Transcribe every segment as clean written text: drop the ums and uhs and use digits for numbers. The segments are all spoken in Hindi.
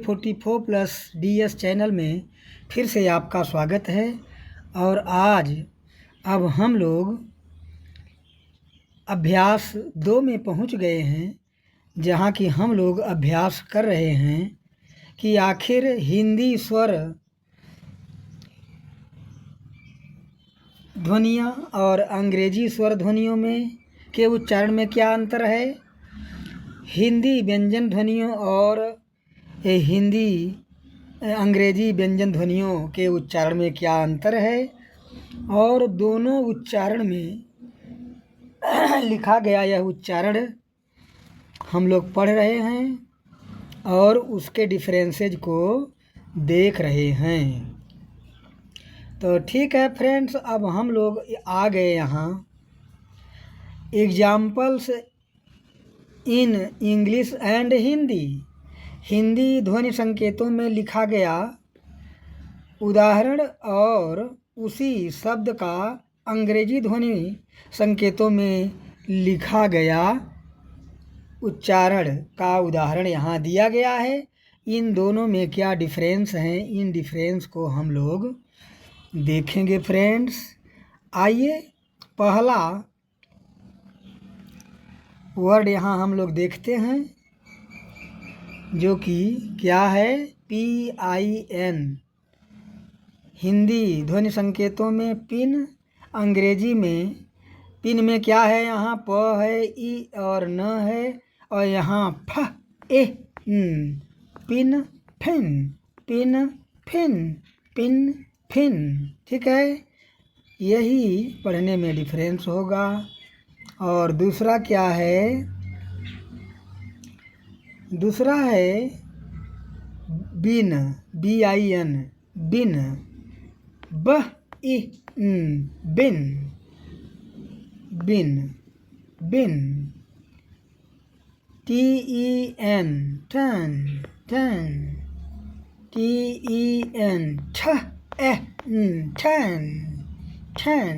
44+DS चैनल में फिर से आपका स्वागत है। और आज अब हम लोग अभ्यास 2 में पहुंच गए हैं, जहां कि हम लोग अभ्यास कर रहे हैं कि आखिर हिंदी स्वर ध्वनियाँ और अंग्रेजी स्वर ध्वनियों में के उच्चारण में क्या अंतर है, हिंदी व्यंजन ध्वनियों और हिंदी अंग्रेजी व्यंजन ध्वनियों के उच्चारण में क्या अंतर है, और दोनों उच्चारण में लिखा गया यह उच्चारण हम लोग पढ़ रहे हैं और उसके डिफरेंसेज को देख रहे हैं। तो ठीक है फ्रेंड्स, अब हम लोग आ गए यहाँ examples in English and Hindi. Hindi ध्वनि संकेतों में लिखा गया उदाहरण और उसी शब्द का अंग्रेजी ध्वनि संकेतों में लिखा गया उच्चारण का उदाहरण यहाँ दिया गया है। इन दोनों में क्या डिफरेंस हैं, इन डिफरेंस को हम लोग देखेंगे फ्रेंड्स। आइए पहला वर्ड यहाँ हम लोग देखते हैं, जो कि क्या है, PIN। हिंदी ध्वनि संकेतों में पिन, अंग्रेजी में पिन में क्या है, यहाँ प है, ई और न है, और यहाँ फ ए pin fin, pin fin, pin fin. ठीक है, यही पढ़ने में डिफरेंस होगा। और दूसरा क्या है, दूसरा है बिन, BIN, बिन, बिन, बिन, बिन, TEN, टन, टन, TEN, ठन, ठन,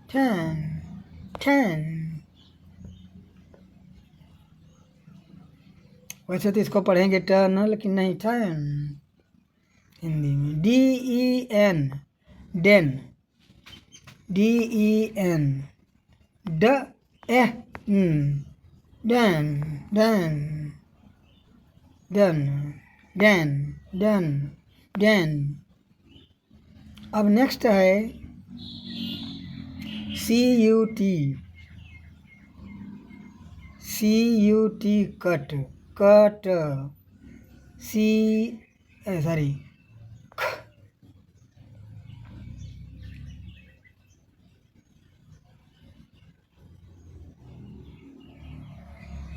ठन, ठन। वैसे तो इसको पढ़ेंगे टर्न, लेकिन नहीं, टर्न हिंदी में। DEN, den, DEN, den, den, den, den, den, den. अब नेक्स्ट है CUT, cut, cut,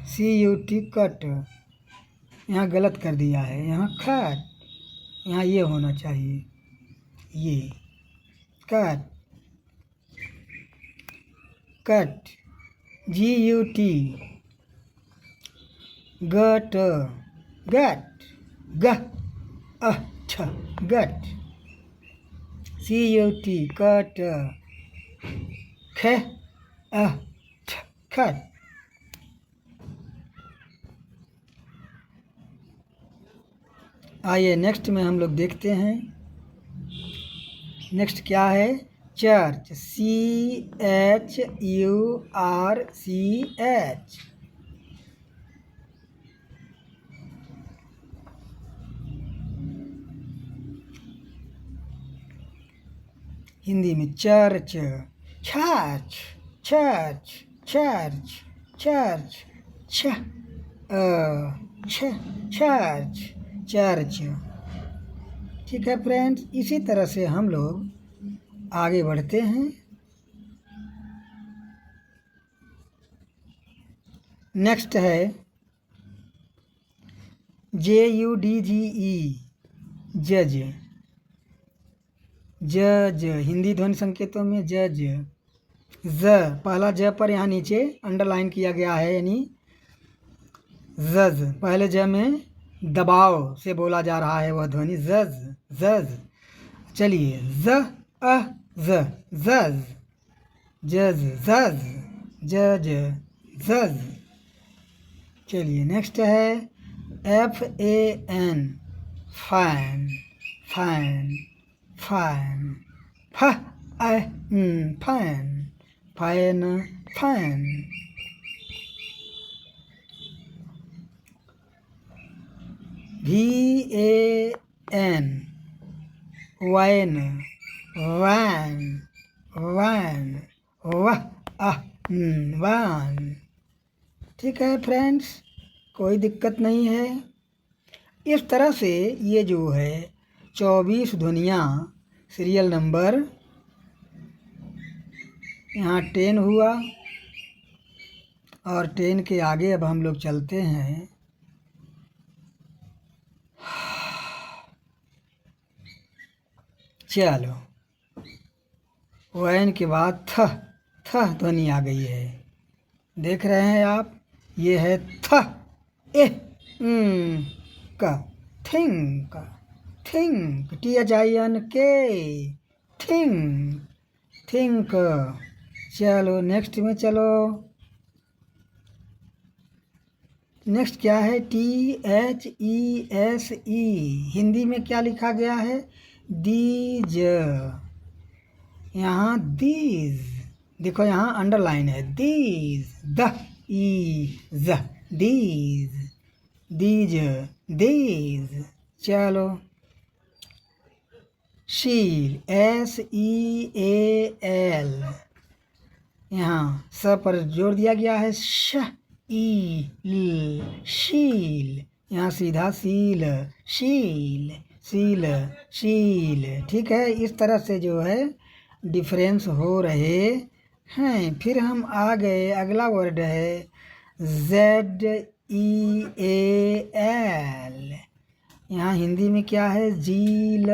CUT cut, यहाँ गलत कर दिया है, यहाँ खट, यहाँ ये होना चाहिए, ये कट, कट, GUT, गट, गट, गट, CUT कट, खट। आइए नेक्स्ट में हम लोग देखते हैं। नेक्स्ट क्या है, चर्च, CHURCH। हिंदी में church, church, church, church, church, church, church. ठीक है फ्रेंड्स, इसी तरह से हम लोग आगे बढ़ते हैं। नेक्स्ट है JUDGE, जज, जज। हिंदी ध्वनि संकेतों में जज, पहला ज पर यहाँ नीचे अंडरलाइन किया गया है, यानी जज। पहले ज में दबाव से बोला जा रहा है वह ध्वनि, जज, जज। चलिए जज, जज, जज, जज, जज, जज। चलिए नेक्स्ट है FAN, फैन फैन फैन फ fan fan fan. VAN van van van van. ठीक है फ्रेंड्स, कोई दिक्कत नहीं है। इस तरह से ये जो है 24 ध्वनियाँ सीरियल नंबर यहाँ 10 हुआ, और 10 के आगे अब हम लोग चलते हैं। चलो, वैन के बाद थ ध्वनि आ गई है, देख रहे हैं आप, ये है थ ए का think think THINK think think. चलो नेक्स्ट में चलो। नेक्स्ट क्या है? THESE। हिंदी में क्या लिखा गया है? दीज। यहाँ दीज, देखो यहाँ अंडरलाइन है, these the ease these these these. चलो, शील SEAL, यहाँ स पर जोर दिया गया है, शील, यहाँ सीधा सील शील सील शील। ठीक है, इस तरह से जो है डिफरेंस हो रहे हैं। फिर हम आ गए, अगला वर्ड है ZEAL। यहाँ हिंदी में क्या है? झील।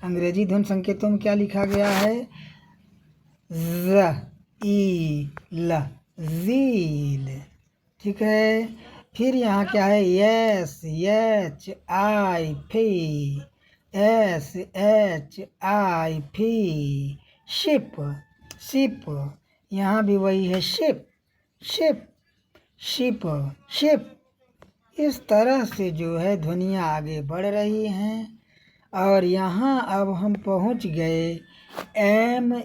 अंग्रेजी ध्वनि संकेतों में क्या लिखा गया है? ZEAL झील। ठीक है, फिर यहाँ क्या है? SHIP ship ship. यहाँ भी वही है, शिप शिप शिप शिप। इस तरह से जो है ध्वनियाँ आगे बढ़ रही हैं। और यहाँ अब हम पहुँच गए MEASURE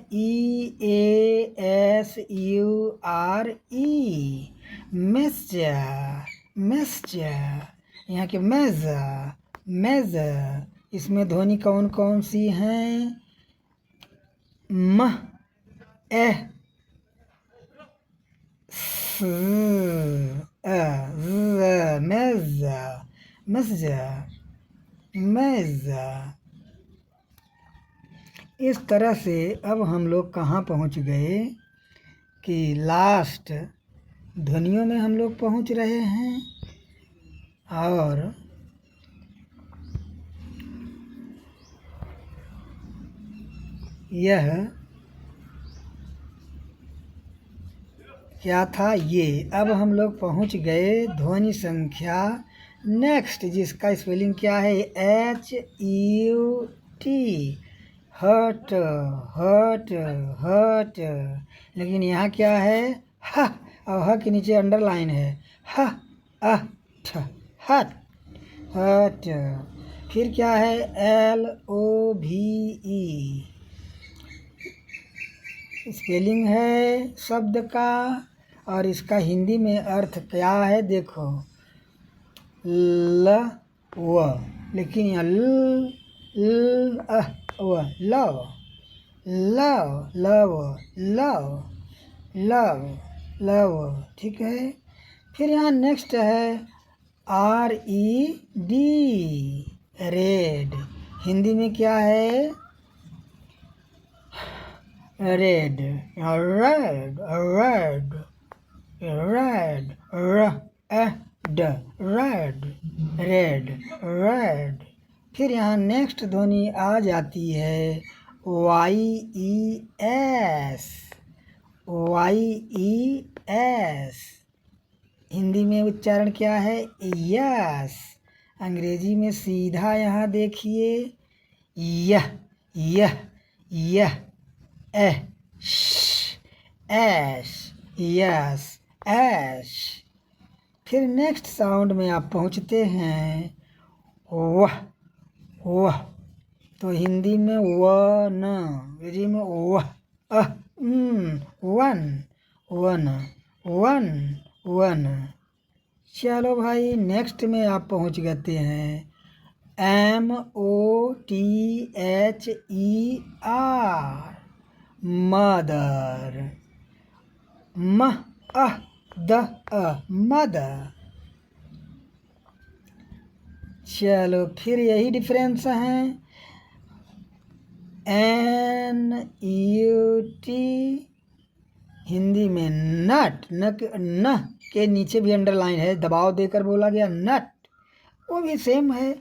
मेस्चा मेस्चा। यहाँ के मेज़र, इसमें ध्वनि कौन कौन सी हैं? म ए स मेज़ा मेज़ा मेज़ा। इस तरह से अब हम लोग कहाँ पहुँच गए कि लास्ट ध्वनियों में हम लोग पहुँच रहे हैं। और यह क्या था? ये अब हम लोग पहुँच गए ध्वनि संख्या नेक्स्ट, जिसका स्पेलिंग क्या है? HUT हट हट हट। लेकिन यहाँ क्या है? ह, और ह के नीचे अंडरलाइन है, ह ठ हट हट। फिर क्या है? LOVE स्पेलिंग है शब्द का, और इसका हिंदी में अर्थ क्या है? देखो, ल व, लेकिन यहाँ love love love love love love. ठीक है, फिर यहाँ नेक्स्ट है RED रेड। हिंदी में क्या है? Red red red red red red red. फिर यहाँ नेक्स्ट ध्वनि आ जाती है YES। हिंदी में उच्चारण क्या है? यस। अंग्रेजी में सीधा यहाँ देखिए, यह यह यह ऐश यस ऐश। फिर नेक्स्ट साउंड में आप पहुँचते हैं वह वह। तो हिंदी में वन, अंग्रेजी में वह वन वन वन वन। चलो भाई नेक्स्ट में आप पहुंच गए हैं MOTHER मदर, मदर। चलो फिर यही डिफरेंस हैं। NUT हिंदी में नट, न के नीचे भी अंडरलाइन है, दबाव देकर बोला गया नट, वो भी सेम है।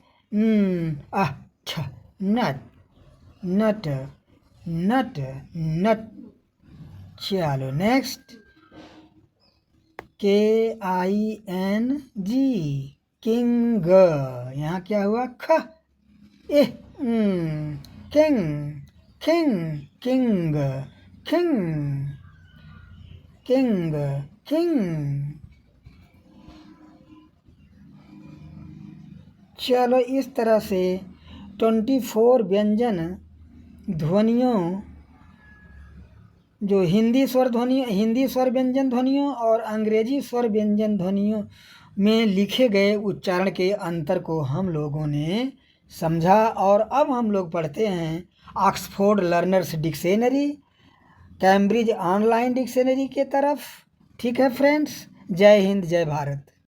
अच्छा नट नट नट नट। चलो नेक्स्ट KING किंग। यहाँ क्या हुआ ख a king king king king king king. चलो इस तरह से 24 व्यंजन ध्वनियों जो हिंदी स्वर व्यंजन ध्वनियों और अंग्रेजी स्वर व्यंजन ध्वनियों में लिखे गए उच्चारण के अंतर को हम लोगों ने समझा। और अब हम लोग पढ़ते हैं Oxford learners dictionary, Cambridge online dictionary के तरफ। ठीक है फ्रेंड्स, जय हिंद जय भारत।